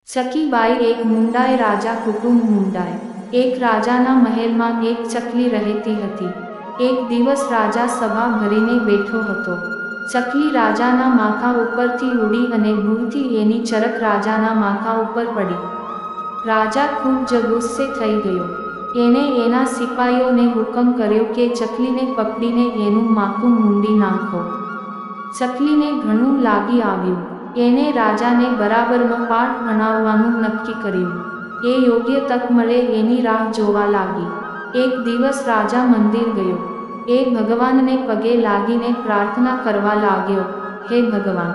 સખીબાઈ એક મુંડાએ રાજા કુટુંબ મુંડાએ એક રાજાના મહેલમાં એક ચકલી રહેતી હતી। એક દિવસ રાજા સભા ભરીને બેઠો હતો। ચકલી રાજાના માથા ઉપરથી ઉડી અને ભૂલથી એની ચરક રાજાના માથા ઉપર પડી। રાજા ખૂબ જ ગુસ્સે થઈ ગયો। એણે એના સિપાઈઓને હુકમ કર્યો કે ચકલીને પકડીને એનું માથું મૂંડી નાખો। ચકલીને ઘણું લાગી આવ્યું। એણે રાજાને બરાબરનો પાઠ ભણાવવાનું નક્કી કર્યું। એ યોગ્ય તક મળે એની રાહ જોવા લાગી। એક દિવસ રાજા મંદિર ગયો। એ ભગવાનને પગે લાગીને પ્રાર્થના કરવા લાગ્યો, હે ભગવાન,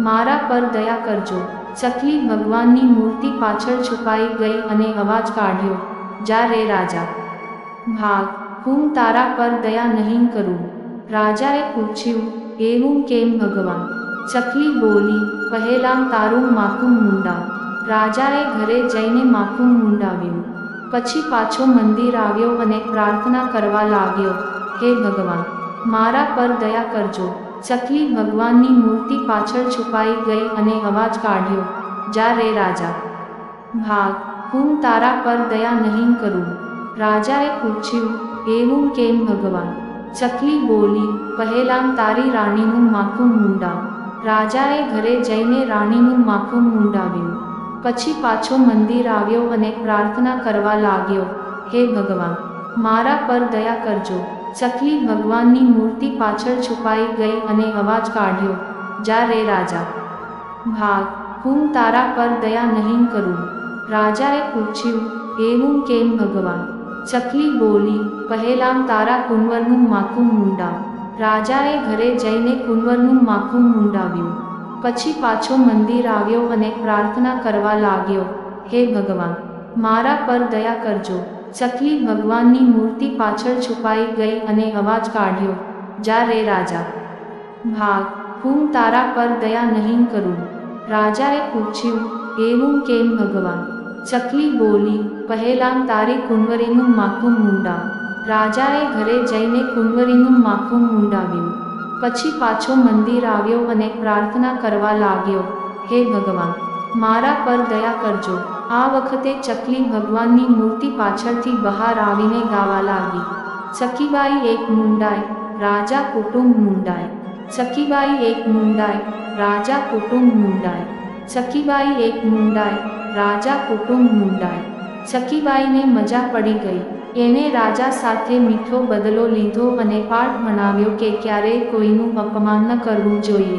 મારા પર દયા કરજો। ચકલી ભગવાનની મૂર્તિ પાછળ છુપાઈ ગઈ અને અવાજ કાઢ્યો, જા રે રાજા, ભાગ, હું તારા પર દયા નહીં કરું। રાજાએ પૂછ્યું, એવું કેમ ભગવાન? ચકલી બોલી, પહેલાં તારું માથું મૂંડાવ। રાજાએ ઘરે જઈને માથું મૂંડાવ્યું। પછી પાછો મંદિર આવ્યો અને પ્રાર્થના કરવા લાગ્યો, હે ભગવાન, મારા પર દયા કરજો। ચકલી ભગવાનની મૂર્તિ પાછળ છુપાઈ ગઈ અને અવાજ કાઢ્યો, જા રે રાજા, ભાગ, હું તારા પર દયા નહીં કરું। રાજાએ પૂછ્યું, એવું કેમ ભગવાન? ચકલી બોલી, પહેલાં તારી રાણીનું માથું મૂંડાવ। રાજાએ ઘરે જઈને રાણીનું માથું મૂંડાવ્યું। પછી પાછો મંદિર આવ્યો અને પ્રાર્થના કરવા લાગ્યો, હે ભગવાન, મારા પર દયા કરજો। ચકલી ભગવાનની મૂર્તિ પાછળ છુપાઈ ગઈ અને અવાજ કાઢ્યો, જા રે રાજા, ભાગ, હું તારા પર દયા નહીં કરું। રાજાએ પૂછ્યું, એવું કેમ ભગવાન? ચકલી બોલી, પહેલાં તારા કુંવરનું માથું મૂંડાવ। રાજાએ ઘરે જઈને કુંવરનું માથું મૂંડાવ્યું। પછી પાછો મંદિર આવ્યો અને પ્રાર્થના કરવા લાગ્યો, હે ભગવાન, મારા પર દયા કરજો। ચકલી ભગવાનની મૂર્તિ પાછળ છુપાઈ ગઈ અને અવાજ કાઢ્યો, જા રે રાજા, ભાગ, હું તારા પર દયા નહીં કરું। રાજાએ પૂછ્યું, એવું કેમ ભગવાન? ચકલી બોલી, પહેલાં તારી કુંવરીનું માથું મૂંડાવ। રાજાએ ઘરે જઈને કુંવરીનું માથું મૂંડાવ્યું। પછી પાછો મંદિર આવ્યો અને પ્રાર્થના કરવા લાગ્યો, હે ભગવાન, મારા પર દયા કરજો। આ વખતે ચકલી ભગવાનની મૂર્તિ પાછળથી બહાર આવીને ગાવા લાગી, સખીબાઈ એક મુંડાય, રાજા કુટુંબ મુંડાય। સખીબાઈ એક મુંડાય, રાજા કુટુંબ મુંડાય। સખીબાઈ એક મુંડાય, રાજા કુટુંબ મુંડાય। સખીબાઈને મજા પડી ગઈ। એણે રાજા સાથે મીઠો બદલો લીધો અને પાઠ ભણાવ્યો કે ક્યારેય કોઈનું અપમાન ન કરવું જોઈએ।